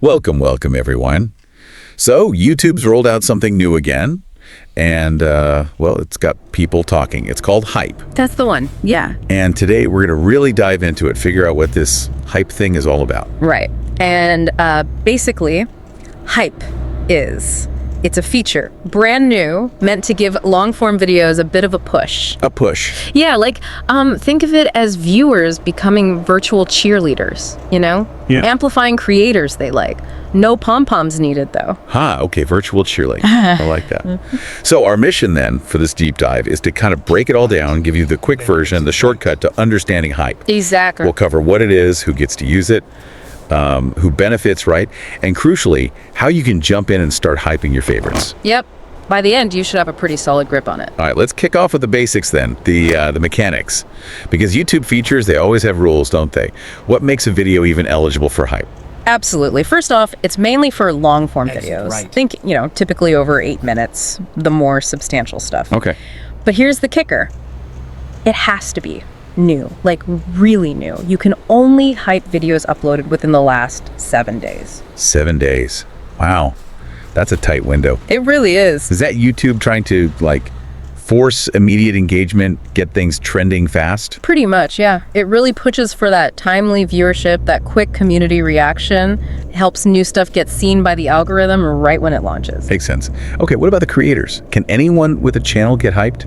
Welcome, everyone. So, YouTube's rolled out something new again, and, well, it's got people talking. It's called Hype. That's the one, yeah. And today we're going to really dive into it, figure out what this Hype thing is all about. Right. And basically, Hype it's a feature, brand new, meant to give long-form videos a bit of a push. A push. Yeah, like, think of it as viewers becoming virtual cheerleaders, you know? Yeah. Amplifying creators they like. No pom-poms needed, though. Okay, virtual cheerleading. I like that. So our mission then for this deep dive is to kind of break it all down, give you the quick version, the shortcut to understanding Hype. Exactly. We'll cover what it is, who gets to use it, who benefits, right? And crucially, how you can jump in and start hyping your favorites. Yep. By the end, you should have a pretty solid grip on it. All right, let's kick off with the basics then, the mechanics. Because YouTube features, they always have rules, don't they? What makes a video even eligible for Hype? Absolutely. First off, it's mainly for long-form videos. Right. Think, typically over 8 minutes, the more substantial stuff. Okay. But here's the kicker. It has to be new, like really new. You can only Hype videos uploaded within the last 7 days. 7 days. Wow. That's a tight window. It really is. Is that YouTube trying to, force immediate engagement, get things trending fast? Pretty much, yeah. It really pushes for that timely viewership, that quick community reaction. It helps new stuff get seen by the algorithm right when it launches. Makes sense. Okay, what about the creators? Can anyone with a channel get hyped?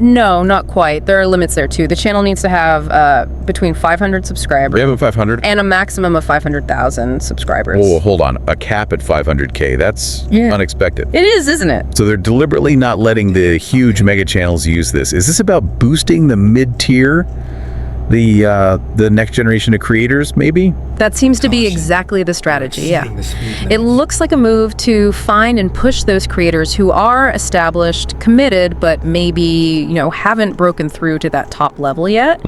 No, not quite. There are limits there too. The channel needs to have between 500 subscribers. We have a 500? And a maximum of 500,000 subscribers. Oh, hold on. A cap at 500K. That's unexpected. It is, isn't it? So they're deliberately not letting the huge mega channels use this. Is this about boosting the mid-tier, the next generation of creators, maybe? That seems to be exactly the strategy, yeah. It looks like a move to find and push those creators who are established, committed, but maybe, haven't broken through to that top level yet.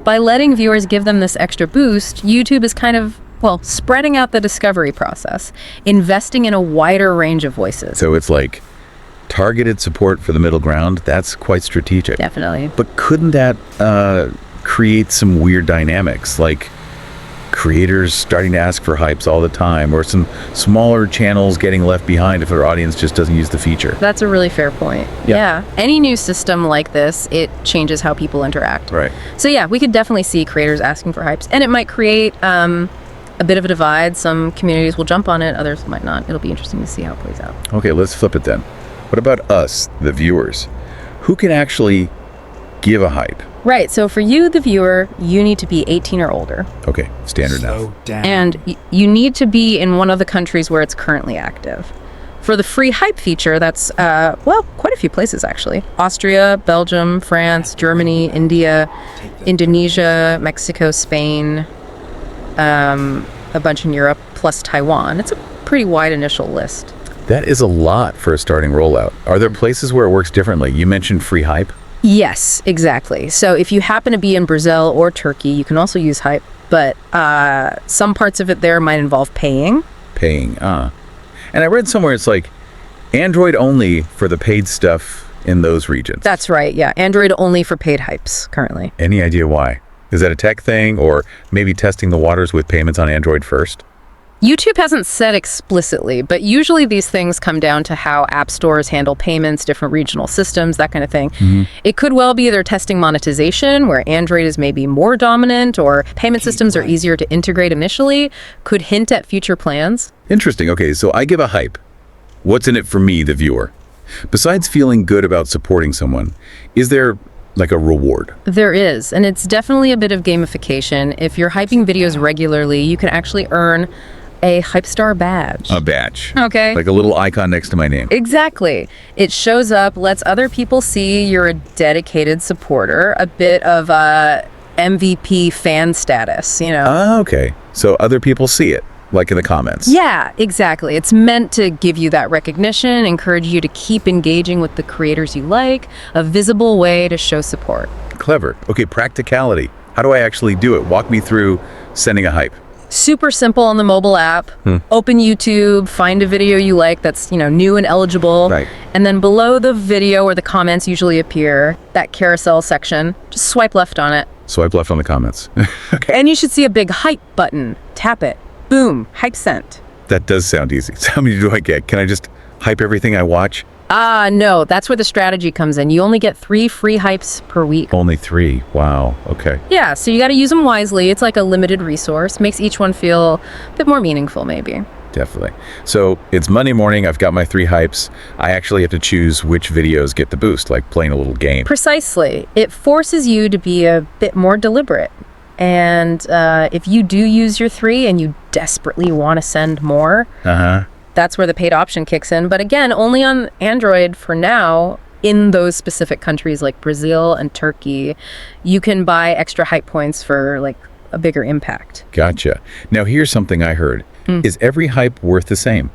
By letting viewers give them this extra boost, YouTube is kind of, spreading out the discovery process, investing in a wider range of voices. So it's like targeted support for the middle ground. That's quite strategic. Definitely. But couldn't that create some weird dynamics, like creators starting to ask for hypes all the time, or some smaller channels getting left behind if their audience just doesn't use the feature? That's a really fair point. Yeah. Any new system like this, it changes how people interact. Right. So yeah, we could definitely see creators asking for hypes, and it might create a bit of a divide. Some communities will jump on it, others might not. It'll be interesting to see how it plays out. Okay, let's flip it then. What about us, the viewers? Who can actually give a hype? Right, so for you, the viewer, you need to be 18 or older. Okay, standard enough. And you need to be in one of the countries where it's currently active. For the free Hype feature, that's, quite a few places actually. Austria, Belgium, France, Germany, India, Indonesia, Mexico, Spain, a bunch in Europe, plus Taiwan. It's a pretty wide initial list. That is a lot for a starting rollout. Are there places where it works differently? You mentioned free Hype. Yes, exactly. So if you happen to be in Brazil or Turkey, you can also use Hype, but some parts of it there might involve paying. And I read somewhere it's like Android only for the paid stuff in those regions. That's right, yeah. Android only for paid Hypes currently. Any idea why? Is that a tech thing, or maybe testing the waters with payments on Android first? YouTube hasn't said explicitly, but usually these things come down to how app stores handle payments, different regional systems, that kind of thing. It could well be they're testing monetization, where Android is maybe more dominant, or payment systems are easier to integrate initially, could hint at future plans. Interesting. Okay, so I give a hype. What's in it for me, the viewer? Besides feeling good about supporting someone, is there like a reward? There is, and it's definitely a bit of gamification. If you're hyping videos regularly, you can actually earn a Hype Star badge. A badge. Okay. Like a little icon next to my name. Exactly. It shows up, lets other people see you're a dedicated supporter, a bit of MVP fan status, Okay. So other people see it, like in the comments. Yeah, exactly. It's meant to give you that recognition, encourage you to keep engaging with the creators you like, a visible way to show support. Clever. Okay, practicality. How do I actually do it? Walk me through sending a hype. Super simple on the mobile app. Open YouTube, find a video you like that's, new and eligible. Right. And then below the video where the comments usually appear, that carousel section, just swipe left on it. Swipe left on the comments. Okay. And you should see a big hype button. Tap it. Boom, hype sent. That does sound easy. So how many do I get? Can I just hype everything I watch? No, that's where the strategy comes in. You only get 3 free hypes per week. Only 3. Wow. Okay. Yeah, so you got to use them wisely. It's like a limited resource. Makes each one feel a bit more meaningful, maybe. Definitely. So it's Monday morning. I've got my 3 hypes. I actually have to choose which videos get the boost, like playing a little game. Precisely. It forces you to be a bit more deliberate. And if you do use your 3 and you desperately want to send more, that's where the paid option kicks in. But again, only on Android for now. In those specific countries like Brazil and Turkey, you can buy extra hype points for like a bigger impact. Gotcha. Now here's something I heard. Is every hype worth the same?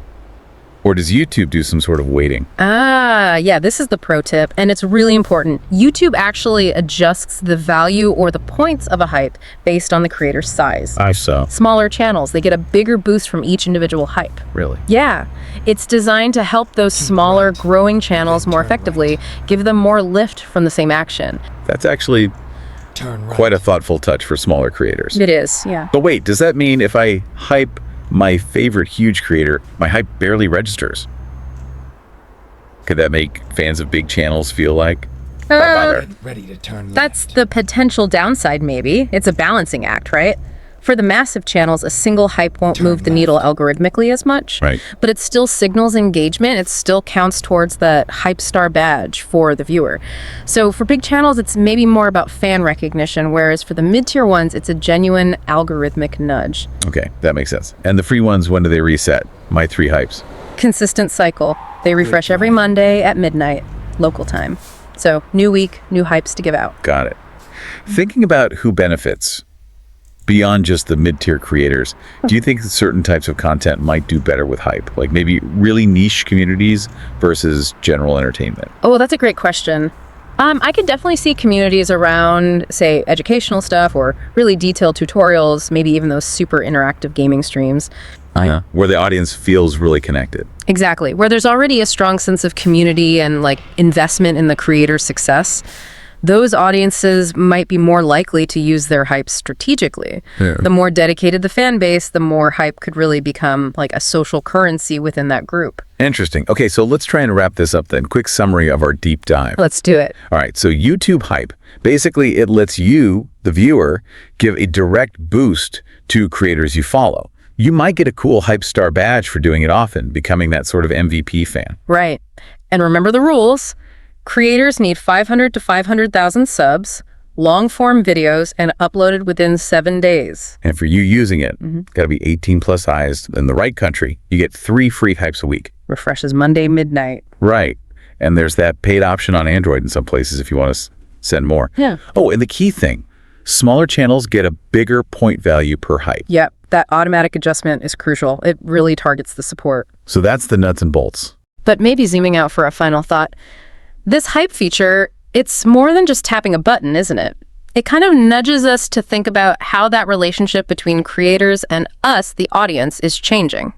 Or does YouTube do some sort of weighting? Yeah, this is the pro tip, and it's really important. YouTube actually adjusts the value or the points of a hype based on the creator's size. I saw. Smaller channels, they get a bigger boost from each individual hype. Really? Yeah, it's designed to help those smaller, growing channels more effectively, give them more lift from the same action. That's actually quite a thoughtful touch for smaller creators. It is, yeah. But wait, does that mean if I hype my favorite huge creator, my hype barely registers? Could that make fans of big channels feel like, why bother? That's the potential downside, maybe. It's a balancing act, right? For the massive channels, a single hype won't move the needle algorithmically as much, Right. but it still signals engagement. It still counts towards that hype star badge for the viewer. So for big channels, it's maybe more about fan recognition, whereas for the mid-tier ones, it's a genuine algorithmic nudge. Okay, that makes sense. And the free ones, when do they reset? My 3 hypes. Consistent cycle. They refresh every Monday at midnight, local time. So new week, new hypes to give out. Got it. Thinking about who benefits beyond just the mid-tier creators, do you think that certain types of content might do better with hype? Like maybe really niche communities versus general entertainment? Oh, that's a great question. I could definitely see communities around, say, educational stuff or really detailed tutorials, maybe even those super interactive gaming streams. Where the audience feels really connected. Exactly. Where there's already a strong sense of community and like investment in the creator's success. Those audiences might be more likely to use their hype strategically. Yeah. The more dedicated the fan base, the more hype could really become like a social currency within that group. Interesting. Okay, so let's try and wrap this up then. Quick summary of our deep dive. Let's do it. All right, so YouTube hype. Basically, it lets you, the viewer, give a direct boost to creators you follow. You might get a cool hype star badge for doing it often, becoming that sort of MVP fan. Right. And remember the rules. Creators need 500 to 500,000 subs, long-form videos, and uploaded within 7 days. And for you using it, got to be 18 plus eyes in the right country. You get 3 free hypes a week. Refreshes Monday midnight. Right. And there's that paid option on Android in some places if you want to send more. Yeah. Oh, and the key thing, smaller channels get a bigger point value per hype. Yep, that automatic adjustment is crucial. It really targets the support. So that's the nuts and bolts. But maybe zooming out for a final thought, this hype feature, it's more than just tapping a button, isn't it? It kind of nudges us to think about how that relationship between creators and us, the audience, is changing.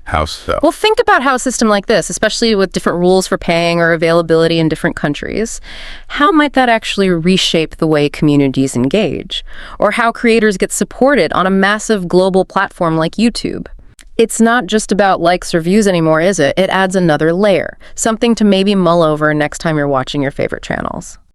How so? Well, think about how a system like this, especially with different rules for paying or availability in different countries, how might that actually reshape the way communities engage? Or how creators get supported on a massive global platform like YouTube? It's not just about likes or views anymore, is it? It adds another layer, something to maybe mull over next time you're watching your favorite channels.